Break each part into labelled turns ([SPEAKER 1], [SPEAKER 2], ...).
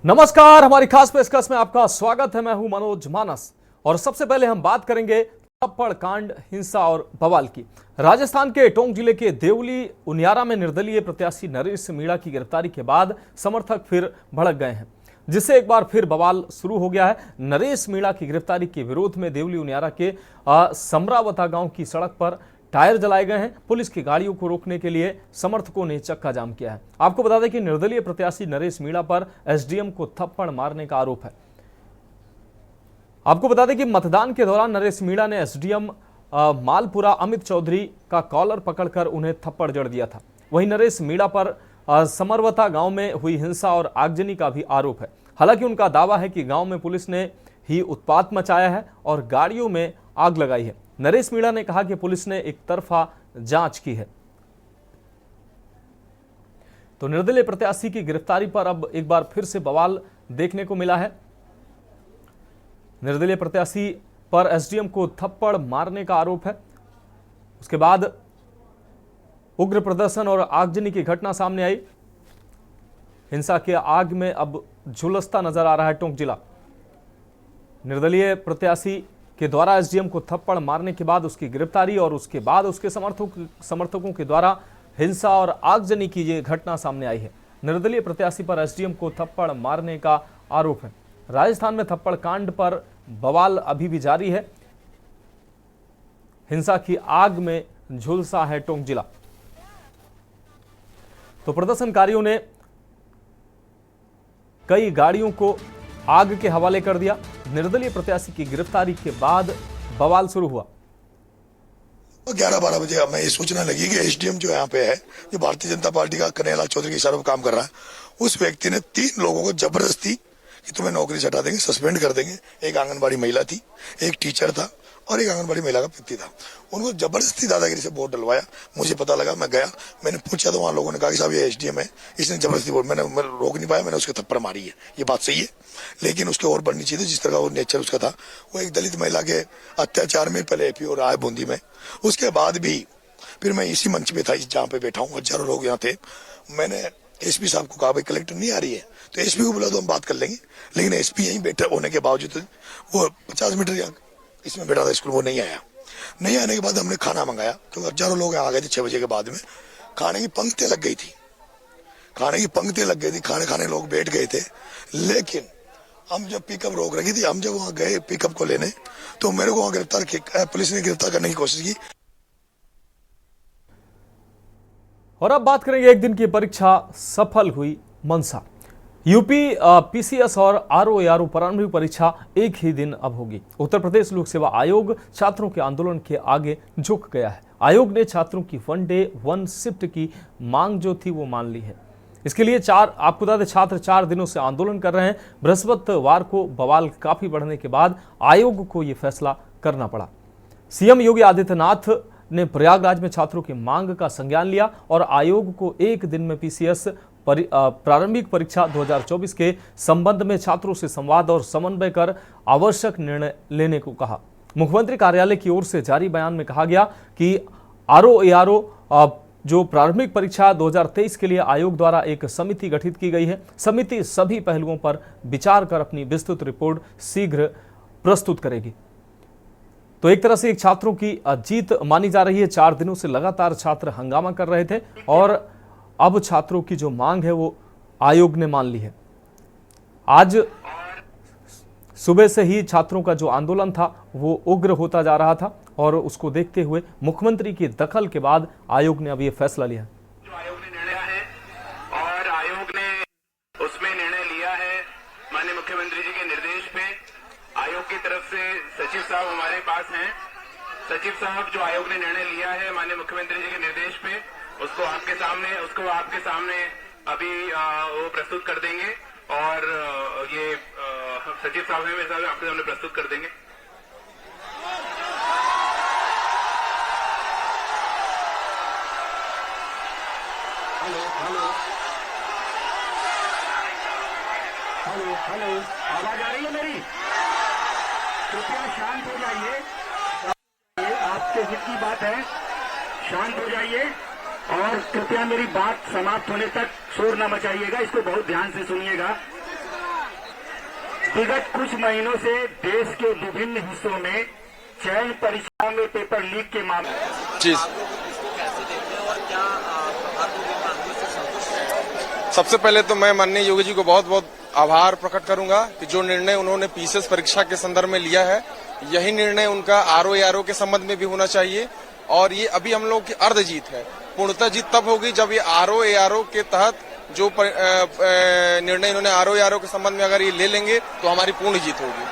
[SPEAKER 1] नमस्कार, हमारी खास पेशकश में आपका स्वागत है। मैं हूं मनोज मानस और सबसे पहले हम बात करेंगे थप्पड़ कांड, हिंसा और बवाल की। राजस्थान के टोंक जिले के देवली उनियारा में निर्दलीय प्रत्याशी नरेश मीणा की गिरफ्तारी के बाद समर्थक फिर भड़क गए हैं, जिससे एक बार फिर बवाल शुरू हो गया है। नरेश मीणा की गिरफ्तारी के विरोध में देवली उनियारा के समरावता गांव की सड़क पर टायर जलाए गए हैं। पुलिस की गाड़ियों को रोकने के लिए समर्थकों ने चक्का जाम किया है। आपको बता दें कि निर्दलीय प्रत्याशी नरेश मीणा पर एसडीएम को थप्पड़ मारने का आरोप है। आपको बता दें कि मतदान के दौरान नरेश मीणा ने एसडीएम मालपुरा अमित चौधरी का कॉलर पकड़कर उन्हें थप्पड़ जड़ दिया था। वहीं नरेश मीणा पर समरवता गांव में हुई हिंसा और आगजनी का भी आरोप है। हालांकि उनका दावा है कि गांव में पुलिस ने ही उत्पात मचाया है और गाड़ियों में आग लगाई है। नरेश मीणा ने कहा कि पुलिस ने एक तरफा जांच की है। तो निर्दलीय प्रत्याशी की गिरफ्तारी पर अब एक बार फिर से बवाल देखने को मिला है। निर्दलीय प्रत्याशी पर एसडीएम को थप्पड़ मारने का आरोप है। उसके बाद उग्र प्रदर्शन और आगजनी की घटना सामने आई। हिंसा के आग में अब झुलसता नजर आ रहा है टोंक जिला। निर्दलीय प्रत्याशी के द्वारा एसडीएम को थप्पड़ मारने के बाद उसकी गिरफ्तारी और उसके बाद उसके समर्थकों के द्वारा हिंसा और आगजनी की ये घटना सामने आई है। निर्दलीय प्रत्याशी पर एसडीएम को थप्पड़ मारने का आरोप है। राजस्थान में थप्पड़ कांड पर बवाल अभी भी जारी है। हिंसा की आग में झुलसा है टोंक जिला। तो प्रदर्शनकारियों ने कई गाड़ियों को आग के हवाले कर दिया। निर्दलीय प्रत्याशी की गिरफ्तारी के बाद बवाल शुरू हुआ।
[SPEAKER 2] 11-12 बजे हमें ये सूचना लगी कि एसडीएम जो यहाँ पे है, जो भारतीय जनता पार्टी का कन्हैयालाल चौधरी के इशारे पर काम कर रहा है, उस व्यक्ति ने 3 लोगों को जबरदस्ती कि तुम्हें नौकरी से हटा देंगे, सस्पेंड कर देंगे। एक आंगनबाड़ी महिला थी, एक टीचर था और एक आंगनबाड़ी महिला का व्यक्ति था। उनको जबरदस्ती दादागिरी से वोट डलवाया। मुझे पता लगा, मैं गया, मैंने पूछा तो वहां लोगों ने कहा कि साहब ये एसडीएम है, इसने जबरदस्ती वोट। मैंने रोक नहीं पाया, मैंने उसके थप्पड़ मारी है। ये बात सही है, लेकिन उसके और बढ़नी चाहिए। जिस तरह का वो नेचर उसका था, वो एक दलित महिला के अत्याचार में पहले एपी और आए बूंदी में, उसके बाद भी फिर मैं इसी मंच पे था जहाँ पे बैठा हूँ, हजारों लोग यहाँ थे। मैंने एसपी साहब को कहा भाई कलेक्टर नहीं आ रही है तो एसपी को बुला दो, हम बात कर लेंगे। लेकिन एसपी यहीं बैठे होने के बावजूद वो 50 मीटर या इसमें बैठा था स्कूल, वो नहीं आया। नहीं आने के बाद हमने खाना मंगाया तो हजारों लोग आ गए थे। 6 बजे के बाद में खाने की पंक्तियां लग गई थी, खाने खाने लोग बैठ गए थे। लेकिन हम जब पिकअप रोक रखी थी, हम जब वहां गए पिकअप को लेने, तो मेरे को वहां पुलिस ने गिरफ्तार करने की कोशिश की।
[SPEAKER 1] और अब बात करेंगे एक दिन की परीक्षा सफल हुई मंसा। यूपी पीसीएस और आरओएआरओ प्रारंभिक परीक्षा एक ही दिन अब होगी। उत्तर प्रदेश लोक सेवा आयोग छात्रों के आंदोलन के आगे झुक गया है। आयोग ने छात्रों की 1 डे 1 शिफ्ट की मांग जो थी वो मान ली है। इसके लिए आपको बता दें, छात्र 4 दिनों से आंदोलन कर रहे हैं। बृहस्पतिवार को बवाल काफी बढ़ने के बाद आयोग को यह फैसला करना पड़ा। सीएम योगी आदित्यनाथ ने प्रयागराज में छात्रों की मांग का संज्ञान लिया और आयोग को एक दिन में पीसीएस प्रारंभिक परीक्षा 2024 के संबंध में छात्रों से संवाद और समन्वय कर आवश्यक निर्णय लेने को कहा। मुख्यमंत्री कार्यालय की ओर से जारी बयान में कहा गया कि आरओएआरओ जो प्रारंभिक परीक्षा 2023 के लिए आयोग द्वारा एक समिति गठित की गई है। समिति सभी पहलुओं पर विचार कर अपनी विस्तृत रिपोर्ट शीघ्र प्रस्तुत करेगी। तो एक तरह से एक छात्रों की जीत मानी जा रही है। 4 दिनों से लगातार छात्र हंगामा कर रहे थे और अब छात्रों की जो मांग है वो आयोग ने मान ली है। आज सुबह से ही छात्रों का जो आंदोलन था वो उग्र होता जा रहा था और उसको देखते हुए मुख्यमंत्री की दखल के बाद आयोग ने अब ये फैसला लिया।
[SPEAKER 3] जो आयोग ने निर्णय है और आयोग ने उसमें निर्णय लिया है माननीय मुख्यमंत्री जी के निर्देश पे। आयोग की तरफ से सचिव साहब हमारे पास हैं। सचिव साहब जो आयोग ने निर्णय लिया है माननीय मुख्यमंत्री जी के निर्देश पे, उसको आपके सामने अभी वो प्रस्तुत कर देंगे और ये सचिव साहब हैं, मेरे साहब आपके सामने प्रस्तुत कर देंगे।
[SPEAKER 4] हेलो हेलो हेलो हेलो, आवाज आ रही है मेरी? कृपया शांत हो जाइए, आपके हित की बात है, शांत हो जाइए और कृपया मेरी बात समाप्त होने तक शोर न मचाइएगा। इसको बहुत ध्यान से सुनिएगा। विगत कुछ महीनों से देश के विभिन्न हिस्सों में चयन परीक्षाओं में पेपर लीक के मामले
[SPEAKER 5] जी सबसे पहले तो मैं माननीय योगी जी को बहुत बहुत आभार प्रकट करूंगा कि जो निर्णय उन्होंने पीसीएस परीक्षा के संदर्भ में लिया है, यही निर्णय उनका आरओ के संबंध में भी होना चाहिए। और ये अभी हम लोग की अर्ध जीत है। पूर्णतः जीत तब होगी जब ये आरओ के तहत जो निर्णय इन्होंने आरओ के संबंध में अगर ये ले लेंगे तो हमारी पूर्ण जीत होगी।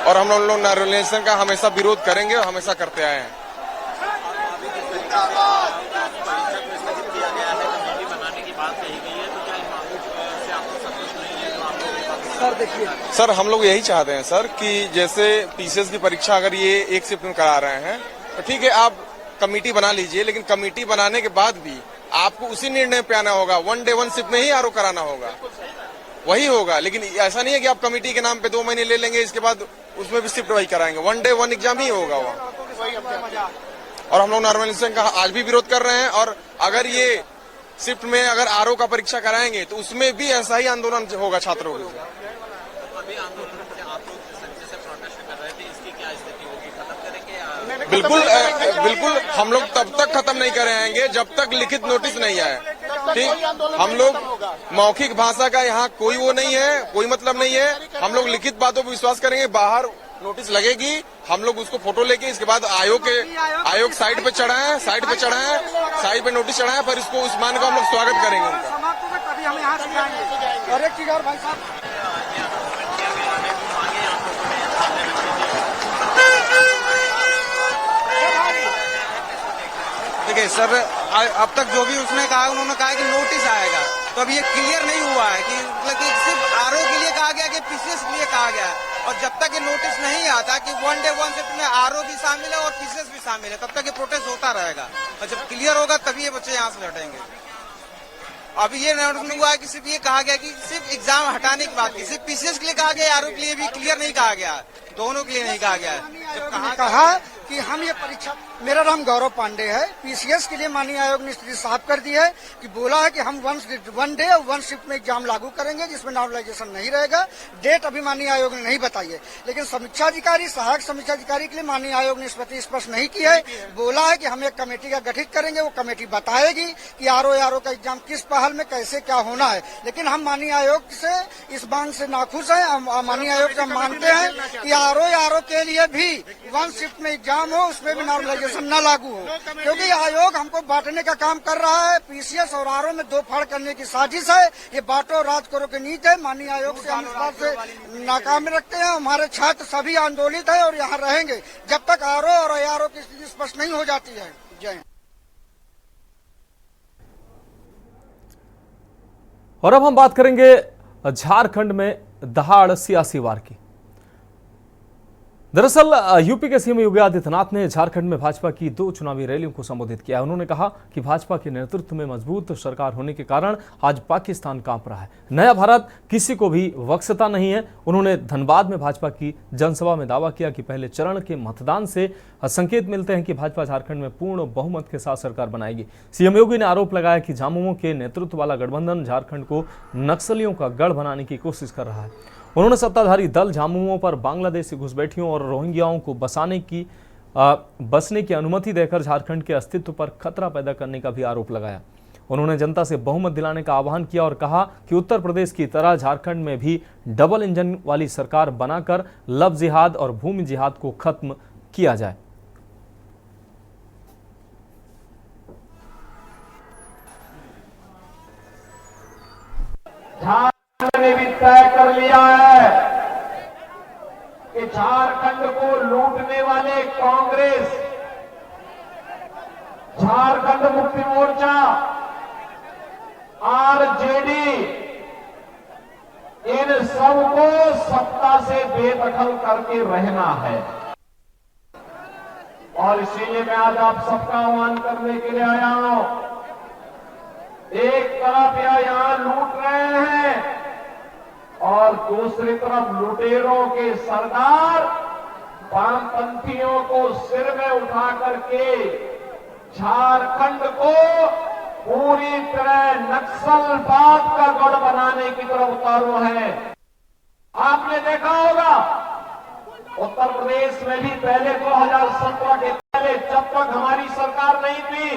[SPEAKER 5] और हम लोग नैरोलेशन का हमेशा विरोध करेंगे और हमेशा करते आए हैं। सर हम लोग यही चाहते हैं सर कि जैसे पीसीएस की परीक्षा अगर ये एक शिफ्ट में करा रहे हैं तो ठीक है, आप कमेटी बना लीजिए, लेकिन कमेटी बनाने के बाद भी आपको उसी निर्णय पे आना होगा। 1 डे 1 शिफ्ट में ही आरओ कराना होगा, वही होगा। लेकिन ऐसा नहीं है कि आप कमेटी के नाम पे 2 महीने ले लेंगे, इसके बाद उसमें भी शिफ्ट वही कराएंगे। 1 डे 1 एग्जाम ही होगा वहाँ। और हम लोग नॉर्मलाइजेशन का आज भी विरोध कर रहे हैं। और अगर ये शिफ्ट में अगर आरओ का परीक्षा कराएंगे तो उसमें भी ऐसा ही आंदोलन होगा छात्रों के। बिल्कुल बिल्कुल, हम लोग तब तक खत्म नहीं करेंगे जब तक लिखित नोटिस नहीं आए। ठीक, हम लोग मौखिक भाषा का यहाँ कोई वो नहीं है, कोई मतलब नहीं है। हम लोग लिखित बातों पर विश्वास करेंगे। बाहर नोटिस लगेगी, हम लोग उसको फोटो लेके इसके बाद आयोग साइट पे चढ़ाएं, साइट पे नोटिस चढ़ाएं, फिर इसको उस मान का हम लोग स्वागत करेंगे उनका।
[SPEAKER 6] देखिए सर, अब तक जो भी उसने कहा, उन्होंने कहा कि नोटिस आएगा, तो अब ये क्लियर नहीं हुआ है कि मतलब कि सिर्फ आरओ के लिए कहा गया कि पीसीएस के लिए कहा गया है। और जब तक ये नोटिस नहीं आता कि 1 डे 1 शिफ्ट में आरओ भी शामिल है और पीसीएस भी शामिल है, तब तक ये प्रोटेस्ट होता रहेगा। और जब क्लियर होगा तभी ये बच्चे यहाँ से हटेंगे। अभी ये नहीं हुआ है कि सिर्फ ये कहा गया कि सिर्फ एग्जाम हटाने की बात की, सिर्फ पीसीएस के लिए कहा गया, आरओ के लिए भी क्लियर नहीं कहा गया, दोनों के लिए नहीं कहा गया है।
[SPEAKER 7] कहा कि हम ये परीक्षा, मेरा नाम गौरव पांडे है, पीसीएस के लिए माननीय आयोग ने स्थिति साफ कर दी है कि बोला है कि हम 1 डे और 1 शिफ्ट में एग्जाम लागू करेंगे जिसमें नॉर्मलाइजेशन नहीं रहेगा। डेट अभी माननीय आयोग ने नहीं बताई है, लेकिन समीक्षा अधिकारी, सहायक समीक्षा अधिकारी के लिए माननीय आयोग ने स्पष्ट नहीं की है। बोला है कि हम एक कमेटी का गठित करेंगे, वो कमेटी बताएगी कि आरओ का एग्जाम किस पहल में कैसे क्या होना है। लेकिन हम माननीय आयोग से इस बात से नाखुश हैं। माननीय आयोग से हम मानते हैं कि आरओ के लिए भी 1 शिफ्ट में एग्जाम हो, उसमें भी नॉर्मलाइजेशन न लागू हो, क्योंकि आयोग हमको बांटने का काम कर रहा है। पीसीएस और आरओ में 2 फाड़ करने की साजिश है। ये बांटो राज करो की नीति है। माननीय आयोग से हम इस बात से नाकामी रखते हैं। हमारे छात्र सभी आंदोलित है और यहाँ रहेंगे जब तक आरओ और आरओ की स्थिति स्पष्ट नहीं हो जाती है। जय।
[SPEAKER 1] और अब हम बात करेंगे झारखंड में दहाड़ सियासी वार की। दरअसल यूपी के सीएम योगी आदित्यनाथ ने झारखंड में भाजपा की 2 चुनावी रैलियों को संबोधित किया। उन्होंने कहा कि भाजपा के नेतृत्व में मजबूत सरकार होने के कारण आज पाकिस्तान कांप रहा है। नया भारत किसी को भी बख्शता नहीं है। उन्होंने धनबाद में भाजपा की जनसभा में दावा किया कि पहले चरण के मतदान से संकेत मिलते हैं कि भाजपा झारखंड में पूर्ण बहुमत के साथ सरकार बनाएगी। सीएम योगी ने आरोप लगाया कि झामुमो के नेतृत्व वाला गठबंधन झारखंड को नक्सलियों का गढ़ बनाने की कोशिश कर रहा है। उन्होंने सत्ताधारी दल झामुमो पर बांग्लादेशी घुसपैठियों और रोहिंग्याओं को बसने की अनुमति देकर झारखंड के अस्तित्व पर खतरा पैदा करने का भी आरोप लगाया। उन्होंने जनता से बहुमत दिलाने का आह्वान किया और कहा कि उत्तर प्रदेश की तरह झारखंड में भी डबल इंजन वाली सरकार बनाकर लव जिहाद और भूमि जिहाद को खत्म किया जाए।
[SPEAKER 8] ने भी तय कर लिया है कि झारखंड को लूटने वाले कांग्रेस, झारखंड मुक्ति मोर्चा, आरजेडी, इन सबको सत्ता से बेदखल करके रहना है। और इसीलिए मैं आज आप सबका आह्वान करने के लिए आया हूं। एक तरफ यहां लूट रहे हैं और दूसरी तरफ लुटेरों के सरदार वामपंथियों को सिर में उठा करके झारखंड को पूरी तरह नक्सलवाद का गढ़ बनाने की तरफ उतारू है। आपने देखा होगा उत्तर प्रदेश में भी पहले 2017 के पहले, जब तक हमारी सरकार नहीं थी,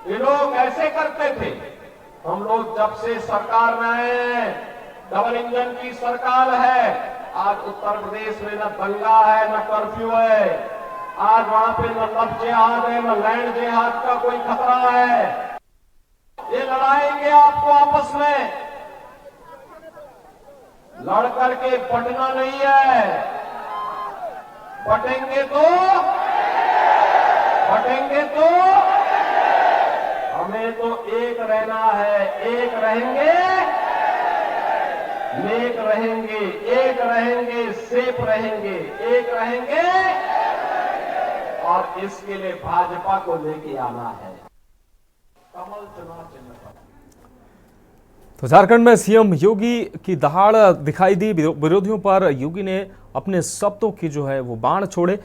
[SPEAKER 8] ये लोग ऐसे करते थे। हम लोग जब से सरकार में आए, डबल इंजन की सरकार है, आज उत्तर प्रदेश में न दंगा है न कर्फ्यू है, आज वहां पे न लव जिहाद है न लैंड जिहाद का कोई खतरा है। ये लड़ाएंगे आपको आपस में, लड़ करके बटना नहीं है। बटेंगे तो हमें तो एक रहना है, एक रहेंगे, नेक रहेंगे, एक रहेंगे, सेफ रहेंगे, एक रहेंगे, और इसके लिए भाजपा को लेके आना है। कमल चुनाव चिन्ह पर।
[SPEAKER 1] तो झारखंड में सीएम योगी की दहाड़ दिखाई दी। विरोधियों पर योगी ने अपने शब्दों की जो है वो बाण छोड़े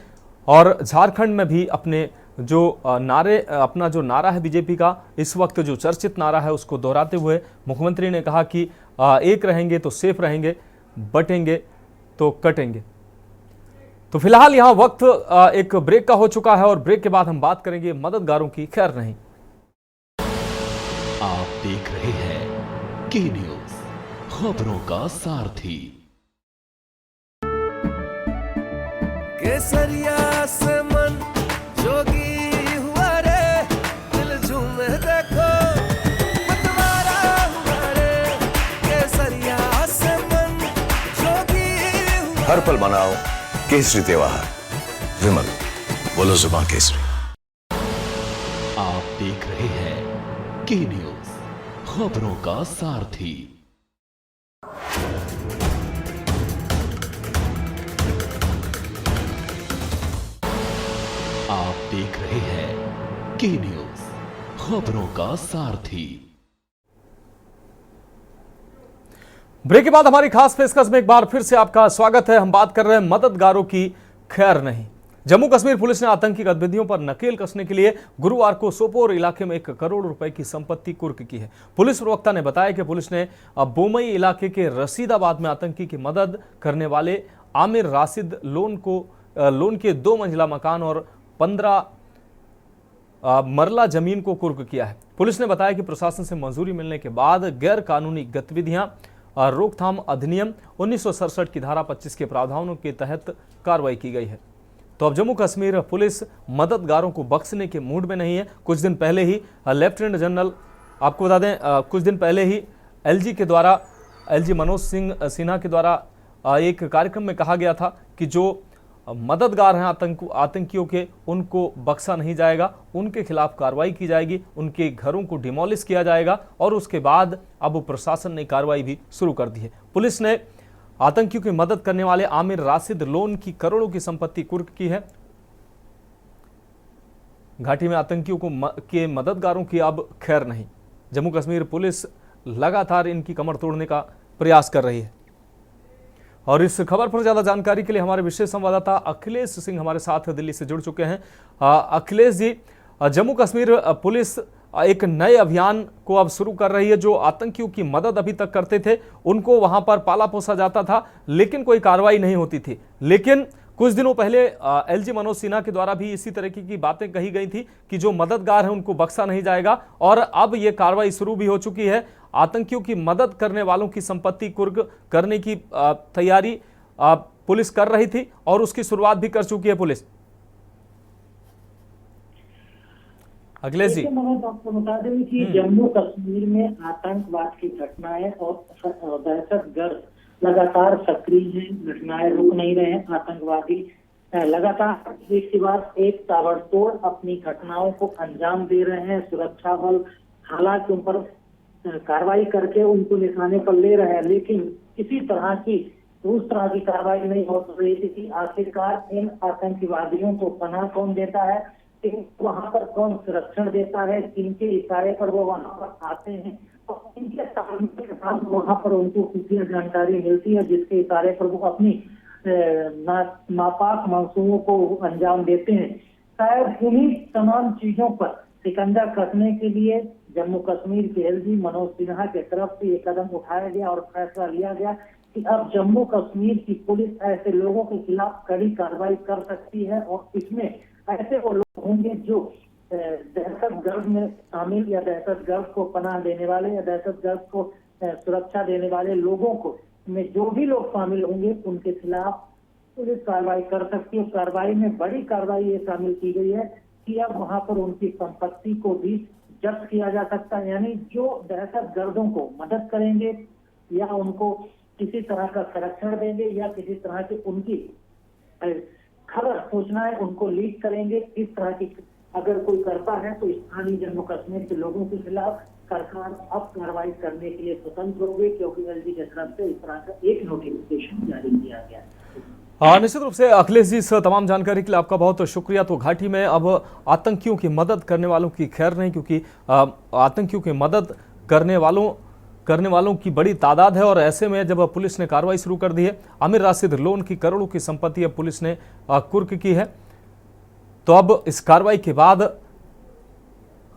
[SPEAKER 1] और झारखंड में भी अपने जो अपना जो नारा है बीजेपी का, इस वक्त जो चर्चित नारा है उसको दोहराते हुए मुख्यमंत्री ने कहा कि एक रहेंगे तो सेफ रहेंगे, बटेंगे तो कटेंगे। तो फिलहाल यहाँ वक्त एक ब्रेक का हो चुका है और ब्रेक के बाद हम बात करेंगे मददगारों की। खैर नहीं,
[SPEAKER 9] आप देख रहे हैं के न्यूज, खबरों का सारथी।
[SPEAKER 10] केसरिया से मन जोगी हुआ रे, दिल झूमे देखो मतवारा हुआ रे। केसरिया से मन जोगी हुआ।
[SPEAKER 11] हर पल मनाओ केसरी त्योहार, विमल बोलो जुबान केसरी।
[SPEAKER 9] आप देख रहे हैं के न्यूज, खबरों का सारथी। आप देख रहे हैं के न्यूज, खबरों का सारथी।
[SPEAKER 1] ब्रेक के बाद हमारी खास पेशकश में एक बार फिर से आपका स्वागत है। हम बात कर रहे हैं मददगारों की। खैर नहीं, जम्मू कश्मीर पुलिस ने आतंकी गतिविधियों पर नकेल कसने के लिए गुरुवार को सोपोर इलाके में 1 करोड़ रुपए की संपत्ति कुर्क की है। पुलिस प्रवक्ता ने बताया कि पुलिस ने बोमई इलाके के रशीदाबाद में आतंकी की मदद करने वाले आमिर राशिद लोन के 2 मंजिला मकान और 15 मरला जमीन को कुर्क किया है। पुलिस ने बताया कि प्रशासन से मंजूरी मिलने के बाद गैर कानूनी गतिविधियां रोकथाम अधिनियम 1967 की धारा 25 के प्रावधानों के तहत कार्रवाई की गई है। तो अब जम्मू कश्मीर पुलिस मददगारों को बख्शने के मूड में नहीं है। कुछ दिन पहले ही लेफ्टिनेंट जनरल, आपको बता दें, कुछ दिन पहले ही एलजी मनोज सिंह सिन्हा के द्वारा एक कार्यक्रम में कहा गया था कि जो मददगार हैं आतंकियों के, उनको बख्शा नहीं जाएगा, उनके खिलाफ कार्रवाई की जाएगी, उनके घरों को डिमोलिश किया जाएगा। और उसके बाद अब प्रशासन ने कार्रवाई भी शुरू कर दी है। पुलिस ने आतंकियों की मदद करने वाले आमिर राशिद लोन की करोड़ों की संपत्ति कुर्क की है। घाटी में आतंकियों के मददगारों की अब खैर नहीं। जम्मू कश्मीर पुलिस लगातार इनकी कमर तोड़ने का प्रयास कर रही है। और इस खबर पर ज्यादा जानकारी के लिए हमारे विशेष संवाददाता अखिलेश सिंह हमारे साथ दिल्ली से जुड़ चुके हैं। अखिलेश जी, जम्मू कश्मीर पुलिस एक नए अभियान को अब शुरू कर रही है। जो आतंकियों की मदद अभी तक करते थे उनको वहां पर पाला पोसा जाता था, लेकिन कोई कार्रवाई नहीं होती थी। लेकिन कुछ दिनों पहले एलजी मनोज सिन्हा के द्वारा भी इसी तरह की बातें कही गई थी कि जो मददगार हैं उनको बख्शा नहीं जाएगा। और अब यह कार्रवाई शुरू भी हो चुकी है। आतंकियों की मदद करने वालों की संपत्ति कुर्क करने की तैयारी पुलिस कर रही थी और उसकी शुरुआत भी कर चुकी है पुलिस। अखिलेश जी,
[SPEAKER 12] मनोज, आपको बता दें कि जम्मू कश्मीर में आतंकवाद की घटनाएं और दहशतगर्द लगातार सक्रिय हैं। घटनाएं रुक नहीं रहे हैं। आतंकवादी लगातार एक के बाद एक ताबड़तोड़ अपनी घटनाओं को अंजाम दे रहे हैं। सुरक्षा बल हालांकि उन पर कार्रवाई करके उनको निशाने पर ले रहे हैं, लेकिन किसी तरह की उस तरह की कार्रवाई नहीं हो रही थी कि आखिरकार इन आतंकवादियों को पनाह कौन देता है, वहां पर कौन संरक्षण देता है, किनके इशारे पर वो वहां पर आते हैं और इनके के साथ वहां पर उनको खुफिया जानकारी मिलती है, जिसके इशारे पर वो अपनी नापाक मंसूबों को अंजाम देते हैं। शायद इन्हीं तमाम चीजों पर शिकंजा कसने के लिए जम्मू कश्मीर के एलजी मनोज सिन्हा की तरफ से ये कदम उठाया गया और फैसला लिया गया कि अब जम्मू कश्मीर की पुलिस ऐसे लोगों के खिलाफ कड़ी कार्रवाई कर सकती है और इसमें ऐसे वो लोग होंगे जो दहशतगर्द में शामिल या दहशतगर्द को पनाह देने वाले या दहशतगर्द को सुरक्षा देने वाले लोगों को में जो भी लोग शामिल होंगे उनके खिलाफ पुलिस कार्रवाई कर सकती है। कार्रवाई में बड़ी कार्रवाई ये शामिल की गई है कि अब वहां पर उनकी संपत्ति को भी जब्त किया जा सकता है, यानी जो दहशतगर्दों को मदद करेंगे या उनको किसी तरह का संरक्षण देंगे या किसी तरह की उनकी खबर सूचनाएं उनको लीक करेंगे, इस तरह की अगर कोई करता है तो स्थानीय जम्मू कश्मीर के लोगों के खिलाफ सरकार अब कार्रवाई करने के लिए स्वतंत्र होगी, क्योंकि एलजी की तरफ से इस तरह का एक नोटिफिकेशन जारी किया गया है।
[SPEAKER 1] निश्चित रूप से अखिलेश जी, इस तमाम जानकारी के लिए आपका बहुत शुक्रिया। तो घाटी में अब आतंकियों की मदद करने वालों की खैर नहीं, क्योंकि आतंकियों की मदद करने वालों की बड़ी तादाद है और ऐसे में जब पुलिस ने कार्रवाई शुरू कर दी है, आमिर राशिद लोन की करोड़ों की संपत्ति अब पुलिस ने कुर्क की है, तो अब इस कार्रवाई के बाद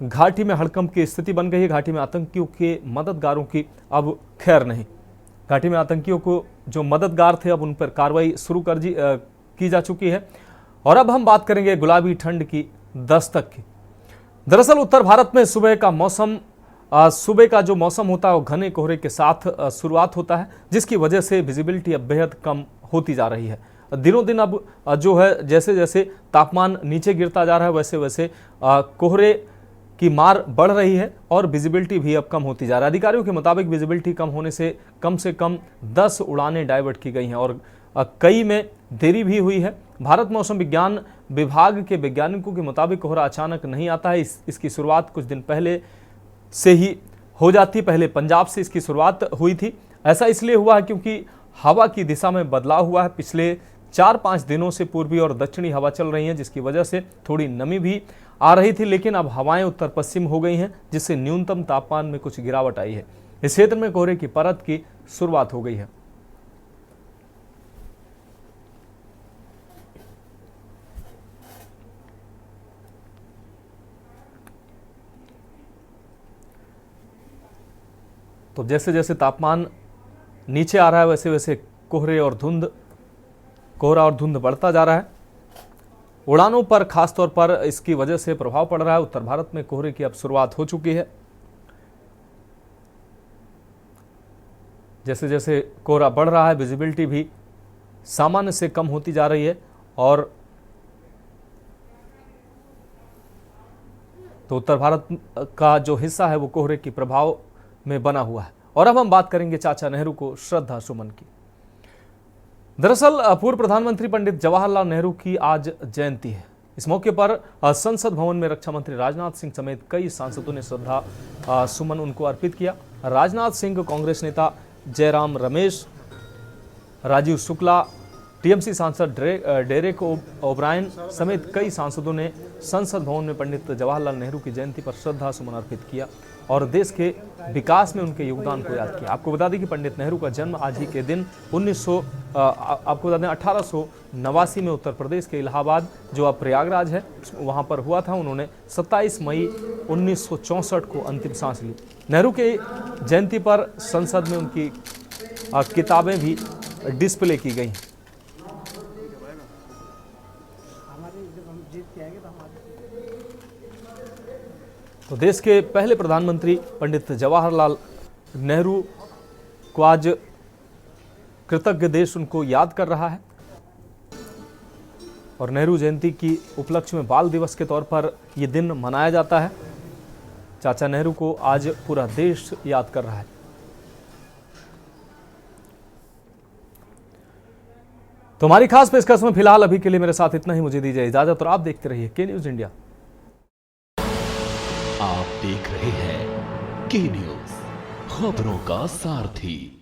[SPEAKER 1] घाटी में हड़कंप की स्थिति बन गई है। घाटी में आतंकियों के मददगारों की अब खैर नहीं। घाटी में आतंकियों को जो मददगार थे अब उन पर कार्रवाई शुरू की जा चुकी है। और अब हम बात करेंगे गुलाबी ठंड की दस्तक की। दरअसल उत्तर भारत में सुबह का जो मौसम होता है वो घने कोहरे के साथ शुरुआत होता है, जिसकी वजह से विजिबिलिटी अब बेहद कम होती जा रही है। दिनों दिन अब जो है जैसे जैसे तापमान नीचे गिरता जा रहा है वैसे वैसे कोहरे की मार बढ़ रही है और विजिबिलिटी भी अब कम होती जा रही है। अधिकारियों के मुताबिक विजिबिलिटी कम होने से कम 10 उड़ानें डाइवर्ट की गई हैं और कई में देरी भी हुई है। भारत मौसम विज्ञान विभाग के वैज्ञानिकों के मुताबिक कोहरा अचानक नहीं आता है, इसकी शुरुआत कुछ दिन पहले से ही हो जाती। पहले पंजाब से इसकी शुरुआत हुई थी। ऐसा इसलिए हुआ है क्योंकि हवा की दिशा में बदलाव हुआ है। पिछले 4-5 दिनों से पूर्वी और दक्षिणी हवा चल रही है, जिसकी वजह से थोड़ी नमी भी आ रही थी, लेकिन अब हवाएं उत्तर पश्चिम हो गई हैं, जिससे न्यूनतम तापमान में कुछ गिरावट आई है। इस क्षेत्र में कोहरे की परत की शुरुआत हो गई है। तो जैसे जैसे तापमान नीचे आ रहा है वैसे वैसे कोहरा और धुंध बढ़ता जा रहा है। उड़ानों पर खासतौर पर इसकी वजह से प्रभाव पड़ रहा है। उत्तर भारत में कोहरे की अब शुरुआत हो चुकी है। जैसे जैसे कोहरा बढ़ रहा है विजिबिलिटी भी सामान्य से कम होती जा रही है और तो उत्तर भारत का जो हिस्सा है वो कोहरे की प्रभाव में बना हुआ है। और अब हम बात करेंगे चाचा नेहरू को श्रद्धा सुमन की। दरअसल पूर्व प्रधानमंत्री पंडित जवाहरलाल नेहरू की आज जयंती है। इस मौके पर संसद भवन में रक्षा मंत्री राजनाथ सिंह समेत कई सांसदों ने श्रद्धा सुमन उनको अर्पित किया। राजनाथ सिंह, कांग्रेस नेता जयराम रमेश, राजीव शुक्ला, टीएमसी सांसद डेरेक ओब्रायन समेत कई सांसदों ने संसद भवन में पंडित जवाहरलाल नेहरू की जयंती पर श्रद्धा सुमन अर्पित किया और देश के विकास में उनके योगदान को याद किया। आपको बता दें कि पंडित नेहरू का जन्म आज ही के दिन 1889 में उत्तर प्रदेश के इलाहाबाद, जो अब प्रयागराज है, वहां पर हुआ था। उन्होंने 27 मई 1964 को अंतिम सांस ली। नेहरू के जयंती पर संसद में उनकी किताबें भी डिस्प्ले की गई। तो देश के पहले प्रधानमंत्री पंडित जवाहरलाल नेहरू को आज कृतज्ञ देश उनको याद कर रहा है और नेहरू जयंती की उपलक्ष्य में बाल दिवस के तौर पर यह दिन मनाया जाता है। चाचा नेहरू को आज पूरा देश याद कर रहा है। तो हमारी खास पेशकश में फिलहाल अभी के लिए मेरे साथ इतना ही। मुझे दीजिए इजाजत और आप देखते रहिए के न्यूज इंडिया।
[SPEAKER 9] आप देख रहे हैं के न्यूज, खबरों का सारथी।